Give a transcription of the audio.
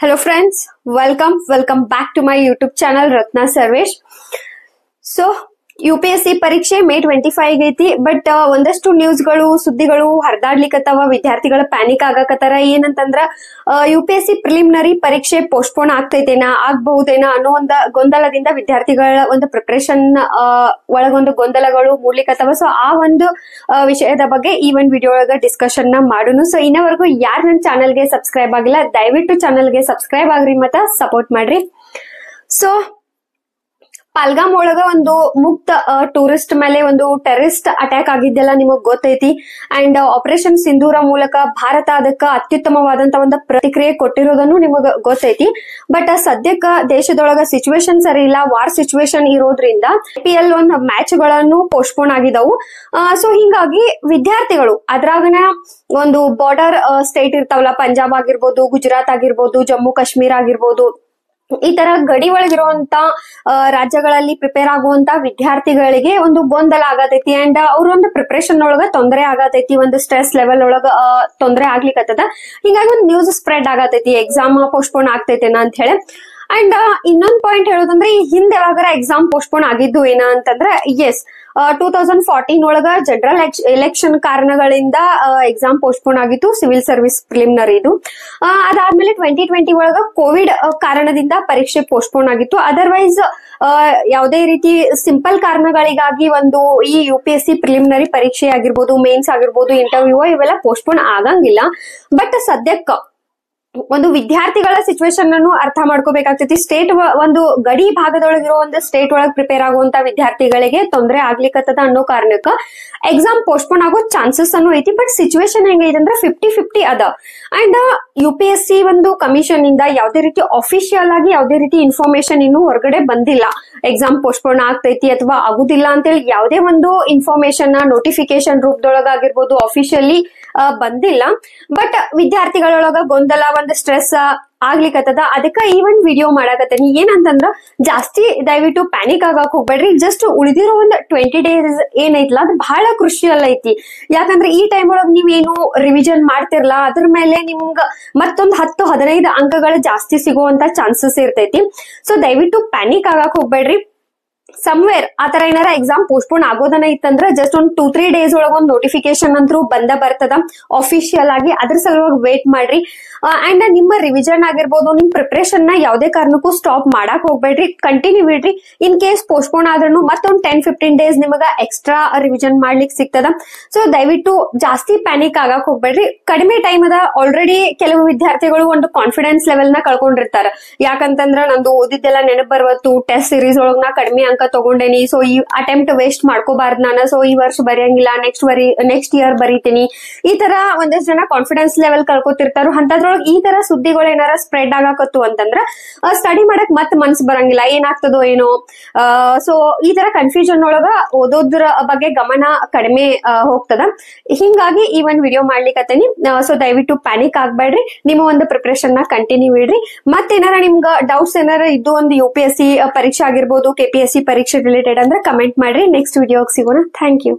Hello friends, welcome back to my YouTube channel Ratna Sarvesh. So UPSC ಪರೀಕ್ಷೆ ಮೇ 25 ಐತಿ but ಒಂದಷ್ಟು ನ್ಯೂಸ್ಗಳು ಸುದ್ದಿಗಳು ಹರಿದಾಡ್ಲಿಕತ್ತಾವ. ವಿದ್ಯಾರ್ಥಿಗಳ ಪ್ಯಾನಿಕ್ ಆಗಕತ್ತಾರ. ಏನಂತಂದ್ರ UPSC ಪ್ರಿಲಿಮಿನರಿ ಪರೀಕ್ಷೆ ಪೋಸ್ಟ್ಪೋನ್ ಆಗ್ತೈತೇನಾ ಆಗಬಹುದೇನಾ ಅನ್ನೋ ಒಂದು ಗೊಂದಲದಿಂದ ವಿದ್ಯಾರ್ಥಿಗಳ ಒಂದು ಪ್ರಿಪರೇಷನ್ ಒಳಗೊಂದು ಗೊಂದಲಗಳು ಮೂಡ್ಲಿಕತ್ತಾವ. ಸೊ ಆ ಒಂದು ವಿಷಯದ ಬಗ್ಗೆ ಈ ಒಂದು ವಿಡಿಯೋ ಒಳಗ ಡಿಸ್ಕಷನ್ ನ ಮಾಡೋಣ. ಸೊ ಇನ್ನವರೆಗೂ ಯಾರು ನನ್ನ ಚಾನಲ್ಗೆ ಸಬ್ಸ್ಕ್ರೈಬ್ ಆಗಿಲ್ಲ ದಯವಿಟ್ಟು ಚಾನಲ್ಗೆ ಸಬ್ಸ್ಕ್ರೈಬ್ ಆಗ್ರಿ ಮತ್ತ ಸಪೋರ್ಟ್ ಮಾಡ್ರಿ. ಸೊ ಪಾಲ್ಗಾಮ್ ಒಳಗ ಒಂದು ಮುಕ್ತ ಟೂರಿಸ್ಟ್ ಮೇಲೆ ಒಂದು ಟೆರರಿಸ್ಟ್ ಅಟ್ಯಾಕ್ ಆಗಿದ್ದೆಲ್ಲ ನಿಮಗ್ ಗೊತ್ತೈತಿ. ಅಂಡ್ ಆಪರೇಷನ್ ಸಿಂಧೂರ ಮೂಲಕ ಭಾರತ ಅದಕ್ಕ ಅತ್ಯುತ್ತಮವಾದಂತ ಒಂದು ಪ್ರತಿಕ್ರಿಯೆ ಕೊಟ್ಟಿರೋದನ್ನು ನಿಮಗ್ ಗೊತ್ತೈತಿ. ಬಟ್ ಸದ್ಯಕ್ಕ ದೇಶದೊಳಗ ಸಿಚುವೇಶನ್ ಸರಿ ಇಲ್ಲ, ವಾರ್ ಸಿಚುವೇಶನ್ ಇರೋದ್ರಿಂದ IPL ಒಂದು ಮ್ಯಾಚ್ ಗಳನ್ನು ಪೋಸ್ಟ್ಪೋನ್ ಆಗಿದವು. ಸೊ ಹಿಂಗಾಗಿ ವಿದ್ಯಾರ್ಥಿಗಳು ಅದ್ರಾಗನ ಒಂದು ಬಾರ್ಡರ್ ಸ್ಟೇಟ್ ಇರ್ತಾವಲ್ಲ, ಪಂಜಾಬ್ ಆಗಿರ್ಬೋದು, ಗುಜರಾತ್ ಆಗಿರ್ಬೋದು, ಜಮ್ಮು ಕಾಶ್ಮೀರ ಆಗಿರ್ಬೋದು, ಈ ತರ ಗಡಿ ಒಳಗಿರುವಂತ ರಾಜ್ಯಗಳಲ್ಲಿ ಪ್ರಿಪೇರ್ ಆಗುವಂತ ವಿದ್ಯಾರ್ಥಿಗಳಿಗೆ ಒಂದು ಗೊಂದಲ ಆಗತೈತಿ. ಅಂಡ್ ಅವ್ರ ಒಂದು ಪ್ರಿಪರೇಷನ್ ಒಳಗ ತೊಂದರೆ ಆಗತೈತಿ, ಒಂದು ಸ್ಟ್ರೆಸ್ ಲೆವೆಲ್ ಒಳಗ ತೊಂದರೆ ಆಗ್ಲಿಕ್ಕತ್ತದ. ಹಿಂಗಾಗಿ ಒಂದು ನ್ಯೂಸ್ ಸ್ಪ್ರೆಡ್ ಆಗತೈತಿ ಎಕ್ಸಾಮ್ ಪೋಸ್ಟ್ಪೋನ್ ಆಗ್ತೈತೇನ ಅಂತ ಹೇಳಿ. ಅಂಡ್ ಇನ್ನೊಂದ್ ಪಾಯಿಂಟ್ ಹೇಳೋದಂದ್ರೆ, ಈ ಹಿಂದೆ ಯಾವಾಗಾರ ಎಕ್ಸಾಮ್ ಪೋಸ್ಟ್ಪೋನ್ ಆಗಿದ್ದು ಏನ ಅಂತಂದ್ರೆ, ಎಸ್ 2014 ಒಳಗ ಜನರಲ್ ಎಲೆಕ್ಷನ್ ಕಾರಣಗಳಿಂದ ಎಕ್ಸಾಮ್ ಪೋಸ್ಟ್ಪೋನ್ ಆಗಿತ್ತು, ಸಿವಿಲ್ ಸರ್ವಿಸ್ ಪ್ರಿಲಿಮಿನರಿ ಇದು. ಅದಾದ್ಮೇಲೆ 2020 ಒಳಗ ಕೋವಿಡ್ ಕಾರಣದಿಂದ ಪರೀಕ್ಷೆ ಪೋಸ್ಟ್ಪೋನ್ ಆಗಿತ್ತು. ಅದರ್ವೈಸ್ ಯಾವುದೇ ರೀತಿ ಸಿಂಪಲ್ ಕಾರಣಗಳಿಗಾಗಿ ಒಂದು ಈ UPSC ಪ್ರಿಲಿಮಿನರಿ ಪರೀಕ್ಷೆ ಆಗಿರ್ಬೋದು, ಮೇನ್ಸ್ ಆಗಿರ್ಬೋದು, ಇಂಟರ್ವ್ಯೂ ಇವೆಲ್ಲ ಪೋಸ್ಟ್ಪೋನ್ ಆಗಂಗಿಲ್ಲ. ಬಟ್ ಸದ್ಯಕ್ಕ ಒಂದು ವಿದ್ಯಾರ್ಥಿಗಳ ಸಿಚುವೇಶನ್ ಅನ್ನು ಅರ್ಥ ಮಾಡ್ಕೋಬೇಕಾಗ್ತೈತಿ. ಸ್ಟೇಟ್ ಒಂದು ಗಡಿ ಭಾಗದೊಳಗಿರೋ ಒಂದು ಸ್ಟೇಟ್ ಒಳಗೆ ಪ್ರಿಪೇರ್ ಆಗುವಂತ ವಿದ್ಯಾರ್ಥಿಗಳಿಗೆ ತೊಂದರೆ ಆಗ್ಲಿಕ್ಕತ್ತದ ಅನ್ನೋ ಕಾರಣಕ್ಕ ಎಕ್ಸಾಮ್ ಪೋಸ್ಟ್ಪೋನ್ ಆಗೋ ಚಾನ್ಸಸ್ ಅನ್ನು ಐತಿ. ಬಟ್ ಸಿಚುವೇಶನ್ ಹೆಂಗೈತೆ ಅಂದ್ರೆ 50-50 ಅದ. ಅಂಡ್ UPSC ಒಂದು ಕಮಿಷನ್ ಇಂದ ಯಾವುದೇ ರೀತಿ ಅಫಿಷಿಯಲ್ ಆಗಿ ಯಾವುದೇ ರೀತಿ ಇನ್ಫಾರ್ಮೇಶನ್ ಇನ್ನು ಹೊರಗಡೆ ಬಂದಿಲ್ಲ. ಎಕ್ಸಾಮ್ ಪೋಸ್ಟ್ಪೋನ್ ಆಗ್ತೈತಿ ಅಥವಾ ಆಗುದಿಲ್ಲ ಅಂತೇಳಿ ಯಾವುದೇ ಒಂದು ಇನ್ಫಾರ್ಮೇಶನ್ ನೋಟಿಫಿಕೇಶನ್ ರೂಪದೊಳಗಾಗಿರ್ಬೋದು ಅಫಿಷಿಯಲಿ ಬಂದಿಲ್ಲ. ಬಟ್ ವಿದ್ಯಾರ್ಥಿಗಳೊಳಗ ಗೊಂದಲ, ಒಂದು ಸ್ಟ್ರೆಸ್ ಆಗ್ಲಿಕ್ಕತ್ತದ. ಅದಕ್ಕ ಈ ಒಂದ್ ವಿಡಿಯೋ ಮಾಡಾಕತ್ತೇನಿ. ಏನಂತಂದ್ರ ಜಾಸ್ತಿ ದಯವಿಟ್ಟು ಪ್ಯಾನಿಕ್ ಆಗಕ್ ಹೋಗ್ಬೇಡ್ರಿ. ಜಸ್ಟ್ ಉಳಿದಿರೋ ಒಂದು 20 ಡೇಸ್ ಏನೈತಲ್ಲ ಅದು ಬಹಳ ಕ್ರುಷಿಯಲ್ ಐತಿ. ಯಾಕಂದ್ರೆ ಈ ಟೈಮ್ ಒಳಗ್ ನೀವೇನು ರಿವಿಷನ್ ಮಾಡ್ತಿರ್ಲ ಅದ್ರ ಮೇಲೆ ನಿಮ್ಗ ಮತ್ತೊಂದು 10-15 ಅಂಕಗಳು ಜಾಸ್ತಿ ಸಿಗುವಂತ ಚಾನ್ಸಸ್ ಇರ್ತೈತಿ. ಸೊ ದಯವಿಟ್ಟು ಪ್ಯಾನಿಕ್ ಆಗಕ್ ಹೋಗ್ಬೇಡ್ರಿ. ಸಮ್ವೇರ್ ಆತರ ಏನಾರ ಎಕ್ಸಾಮ್ ಪೋಸ್ಟ್ಪೋನ್ ಆಗೋದನ್ನ ಇತ್ತಂದ್ರ ಜಸ್ಟ್ ಒಂದು 2-3 ಡೇಸ್ ಒಳಗ ಒಂದು ನೋಟಿಫಿಕೇಶನ್ ಅಂತೂ ಬರ್ತದ ಅಫಿಷಿಯಲ್ ಆಗಿ. ಅದ್ರ ಸಲುವಾಗಿ ವೇಟ್ ಮಾಡ್ರಿ. ಅಂಡ್ ನಿಮ್ಮ ರಿವಿಷನ್ ಆಗಿರ್ಬೋದು, ನಿಮ್ ಪ್ರಿಪರೇಷನ್ ನ ಯಾವುದೇ ಕಾರಣಕ್ಕೂ ಸ್ಟಾಪ್ ಮಾಡಕ್ ಹೋಗ್ಬೇಡ್ರಿ, ಕಂಟಿನ್ಯೂ ಬಿಡ್ರಿ. ಇನ್ ಕೇಸ್ ಪೋಸ್ಟ್ಪೋನ್ ಆದ್ರೂ ಮತ್ತೊಂದು 10-15 ಡೇಸ್ ನಿಮಗ ಎಕ್ಸ್ಟ್ರಾ ರಿವಿಷನ್ ಮಾಡ್ಲಿಕ್ಕೆ ಸಿಗ್ತದ. ಸೊ ದಯವಿಟ್ಟು ಜಾಸ್ತಿ ಪ್ಯಾನಿಕ್ ಆಗಕ್ ಹೋಗ್ಬೇಡ್ರಿ. ಕಡಿಮೆ ಟೈಮ್ ಅದ. ಆಲ್ರೆಡಿ ಕೆಲವು ವಿದ್ಯಾರ್ಥಿಗಳು ಒಂದು ಕಾನ್ಫಿಡೆನ್ಸ್ ಲೆವೆಲ್ ನ ಕಳ್ಕೊಂಡಿರ್ತಾರ. ಯಾಕಂತಂದ್ರ ನಂದು ಓದಿದ್ದೆಲ್ಲ ನೆನಪು ಬರ್ವತ್ತು, ಟೆಸ್ಟ್ ಸೀರೀಸ್ ಒಳಗ್ ನಾ ಕಡಿಮೆ ಅಂಕ ತಗೊಂಡೇನಿ, ಸೊ ಈ ಅಟೆಂಪ್ಟ್ ವೇಸ್ಟ್ ಮಾಡ್ಕೋಬಾರ್ದು ನಾನು, ಸೊ ಈ ವರ್ಷ ಬರೆಯಂಗಿಲ್ಲ, ನೆಕ್ಸ್ಟ್ ಇಯರ್ ಬರೀತೀನಿ. ಈ ತರ ಒಂದಷ್ಟು ಜನ ಕಾನ್ಫಿಡೆನ್ಸ್ ಲೆವೆಲ್ ಕಳ್ಕೊತಿರ್ತಾರ. ಅಂತದ್ರೊಳಗೆ ಈ ತರ ಸುದ್ದಿಗಳು ಏನಾರ ಸ್ಪ್ರೆಡ್ ಆಗಾಕತ್ತು ಅಂತಂದ್ರ ಸ್ಟಡಿ ಮಾಡಕ್ ಮತ್ ಮನ್ಸ್ ಬರಂಗಿಲ್ಲ, ಏನಾಗ್ತದೋ ಏನೋ. ಸೊ ಈ ತರ ಕನ್ಫ್ಯೂಷನ್ ಒಳಗ ಓದೋದ್ರ ಬಗ್ಗೆ ಗಮನ ಕಡಿಮೆ ಹೋಗ್ತದ. ಹಿಂಗಾಗಿ ಈ ಒಂದ್ ವಿಡಿಯೋ ಮಾಡ್ಲಿಕ್ಕತ್ತೇನಿ. ಸೊ ದಯವಿಟ್ಟು ಪ್ಯಾನಿಕ್ ಆಗ್ಬೇಡ್ರಿ, ನಿಮ್ಮ ಒಂದು ಪ್ರಿಪರೇಷನ್ ನ ಕಂಟಿನ್ಯೂ ಇಡ್ರಿ. ಮತ್ತೇನಾರ ನಿಮ್ಗ ಡೌಟ್ಸ್ ಏನಾರ ಇದ್ದು ಒಂದು UPSC ಪರೀಕ್ಷೆ ಆಗಿರ್ಬೋದು, KPSC ಪರೀಕ್ಷೆ ರಿಲೇಟೆಡ್ ಅಂದ್ರೆ ಕಮೆಂಟ್ ಮಾಡ್ರಿ. ನೆಕ್ಸ್ಟ್ ವಿಡಿಯೋಗೆ ಸಿಗೋಣ. Thank you.